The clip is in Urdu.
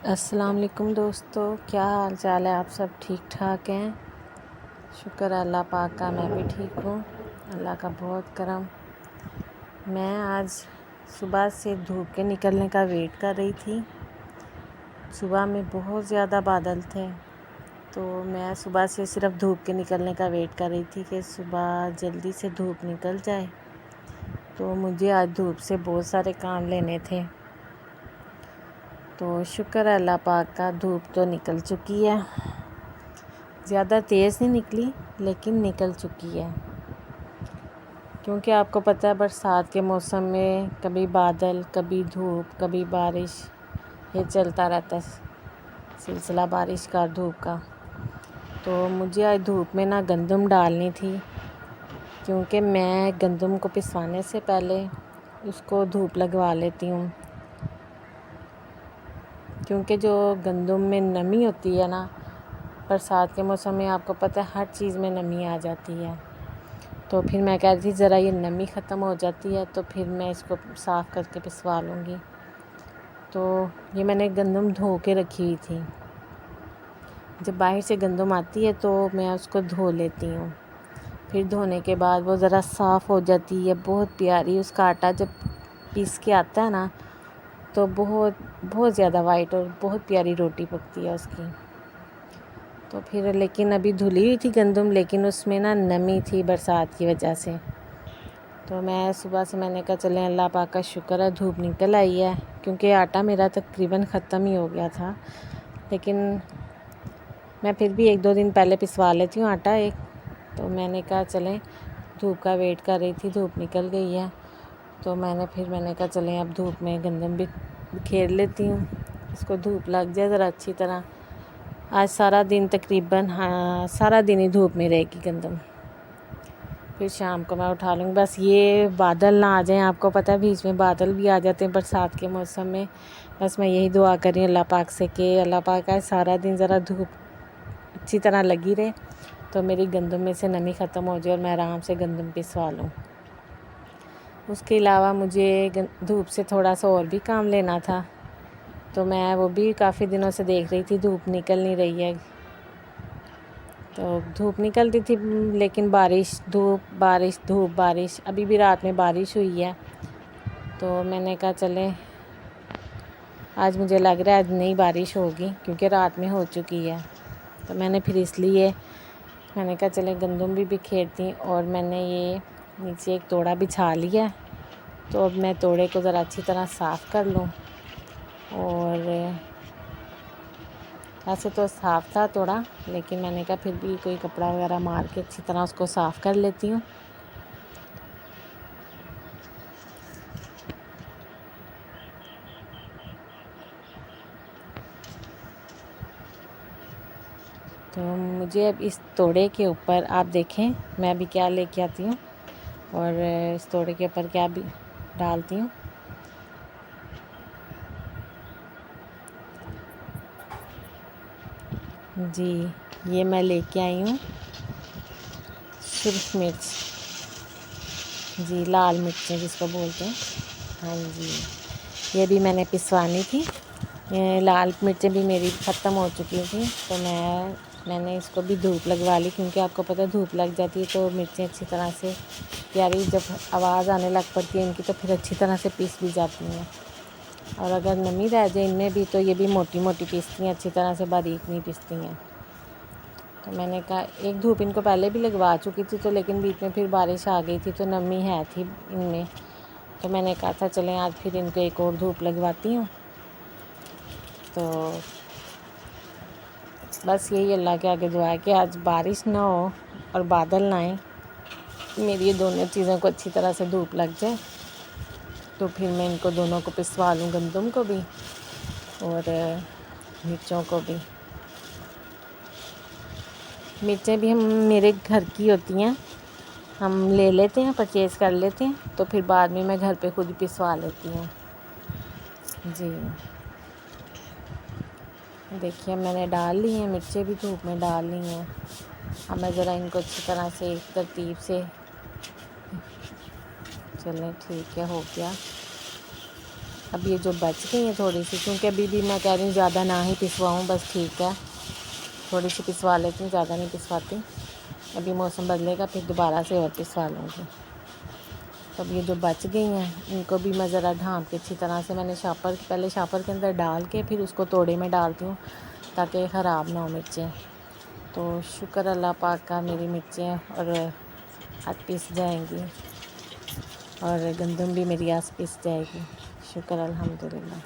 السلام علیکم دوستو، کیا حال چال ہے؟ آپ سب ٹھیک ٹھاک ہیں؟ شکر ہے اللہ پاک کا، میں بھی ٹھیک ہوں، اللہ کا بہت کرم۔ میں آج صبح سے دھوپ کے نکلنے کا ویٹ کر رہی تھی۔ صبح میں بہت زیادہ بادل تھے، تو میں صبح سے صرف دھوپ کے نکلنے کا ویٹ کر رہی تھی کہ صبح جلدی سے دھوپ نکل جائے۔ تو مجھے آج دھوپ سے بہت سارے کام لینے تھے، تو شکر ہے اللہ پاک کا، دھوپ تو نکل چکی ہے۔ زیادہ تیز نہیں نکلی لیکن نکل چکی ہے، کیونکہ آپ کو پتہ ہے برسات کے موسم میں کبھی بادل، کبھی دھوپ، کبھی بارش، یہ چلتا رہتا ہے سلسلہ بارش کا دھوپ کا۔ تو مجھے آج دھوپ میں گندم ڈالنی تھی، کیونکہ میں گندم کو پسوانے سے پہلے اس کو دھوپ لگوا لیتی ہوں، کیونکہ جو گندم میں نمی ہوتی ہے برسات کے موسم میں آپ کو پتہ ہے ہر چیز میں نمی آ جاتی ہے۔ تو پھر میں کہہ رہی تھی ذرا یہ نمی ختم ہو جاتی ہے تو پھر میں اس کو صاف کر کے پسوا لوں گی۔ تو یہ میں نے گندم دھو کے رکھی ہوئی تھی۔ جب باہر سے گندم آتی ہے تو میں اس کو دھو لیتی ہوں، پھر دھونے کے بعد وہ ذرا صاف ہو جاتی ہے، بہت پیاری۔ اس کا آٹا جب پیس کے آتا ہے تو بہت زیادہ وائٹ اور بہت پیاری روٹی پکتی ہے اس کی۔ تو پھر لیکن ابھی دھلی ہوئی تھی گندم، لیکن اس میں نمی تھی برسات کی وجہ سے۔ تو میں صبح سے میں نے کہا چلیں اللہ پاک کا شکر ہے دھوپ نکل آئی ہے، کیونکہ آٹا میرا تقریباً ختم ہی ہو گیا تھا، لیکن میں پھر بھی 1-2 دن پہلے پسوا لیتی ہوں آٹا ایک۔ تو میں نے کہا چلیں، دھوپ کا ویٹ کر رہی تھی، دھوپ نکل گئی ہے، تو میں نے کہا چلیں اب دھوپ میں گندم بھی کھیر لیتی ہوں، اس کو دھوپ لگ جائے ذرا اچھی طرح۔ آج سارا دن تقریباً سارا دن ہی دھوپ میں رہے گی گندم، پھر شام کو میں اٹھا لوں گی۔ بس یہ بادل نہ آ جائیں، آپ کو پتہ ہے بیچ میں بادل بھی آ جاتے ہیں برسات کے موسم میں۔ بس میں یہی دعا کر رہی ہوں اللہ پاک سے کہ اللہ پاک آج سارا دن ذرا دھوپ اچھی طرح لگی رہے، تو میری گندم میں سے نمی ختم ہو جائے اور میں آرام سے گندم پسوا لوں۔ اس کے علاوہ مجھے دھوپ سے تھوڑا سا اور بھی کام لینا تھا، تو میں وہ بھی کافی دنوں سے دیکھ رہی تھی، دھوپ نکل نہیں رہی ہے۔ تو دھوپ نکلتی تھی لیکن بارش، دھوپ بارش، دھوپ بارش، ابھی بھی رات میں بارش ہوئی ہے۔ تو میں نے کہا چلیں آج مجھے لگ رہا ہے آج نہیں بارش ہوگی، کیونکہ رات میں ہو چکی ہے۔ تو میں نے پھر اس لیے میں نے کہا چلیں گندم بھی بکھیرتی، اور میں نے یہ نیچے ایک توڑا بچھا لیا، تو اب میں توڑے کو ذرا اچھی طرح صاف کر لوں۔ اور ویسے تو صاف تھا توڑا، لیکن میں نے کہا پھر بھی کوئی کپڑا وغیرہ مار کے اچھی طرح اس کو صاف کر لیتی ہوں۔ تو مجھے اب اس توڑے کے اوپر آپ دیکھیں میں ابھی کیا لے کے آتی ہوں، اور اس توڑے کے اوپر کیا بھی ڈالتی ہوں۔ جی، یہ میں لے کے آئی ہوں سرخ مرچ، جی لال مرچیں جس کو بولتے ہیں، ہاں جی، یہ بھی میں نے پسوانی تھی۔ لال مرچیں بھی میری ختم ہو چکی تھیں، تو میں نے اس کو بھی دھوپ لگوا لی، کیونکہ آپ کو پتہ ہے دھوپ لگ جاتی ہے تو مرچیں اچھی طرح سے پیاری، جب آواز آنے لگ پڑتی ہے ان کی تو پھر اچھی طرح سے پیس بھی جاتی ہیں، اور اگر نمی رہ جائے ان میں بھی تو یہ بھی موٹی موٹی پیستی ہیں، اچھی طرح سے باریک نہیں پیستی ہیں۔ تو میں نے کہا ایک دھوپ ان کو پہلے بھی لگوا چکی تھی، تو لیکن بیچ میں پھر بارش آ گئی تھی تو نمی ہے تھی ان میں، تو میں نے کہا تھا چلیں آج پھر ان کو ایک اور دھوپ لگواتی ہوں۔ تو بس یہی اللہ کے آگے دعا ہے کہ آج بارش نہ ہو اور بادل نہ آئیں، میری یہ دونوں چیزوں کو اچھی طرح سے دھوپ لگ جائے، تو پھر میں ان کو دونوں کو پسوا لوں، گندم کو بھی اور مرچوں کو بھی۔ مرچیں بھی میرے گھر کی ہوتی ہیں، ہم لے لیتے ہیں، پرچیز کر لیتے ہیں، تو پھر بعد میں گھر پہ خود ہی پسوا لیتی ہوں۔ جی دیکھیے میں نے ڈال لی ہیں مرچیں بھی، دھوپ میں ڈال لی ہیں۔ اب میں ذرا ان کو اچھی طرح سے ایک ترتیب سے، چلیں ٹھیک ہے ہو گیا۔ اب یہ جو بچ گئی ہیں تھوڑی سی، کیونکہ ابھی بھی میں کہہ رہی ہوں زیادہ نہ ہی پسواؤں، بس ٹھیک ہے تھوڑی سی پسوا لیتی ہوں، زیادہ نہیں پسواتی، ابھی موسم بدلے گا پھر دوبارہ سے اور پسوا لوں گی۔ تو اب یہ جو بچ گئی ہیں ان کو بھی میں ذرا ڈھانپ کے اچھی طرح سے، میں نے پہلے شاپر کے اندر ڈال کے پھر اس کو توڑے میں ڈالتی ہوں تاکہ یہ خراب نہ ہو مرچیں۔ تو شکر اللہ پاک کا، میری مرچیں اور ہٹ پس جائیں گی اور گندم بھی میری آس پس جائے گی، شکر الحمدللہ۔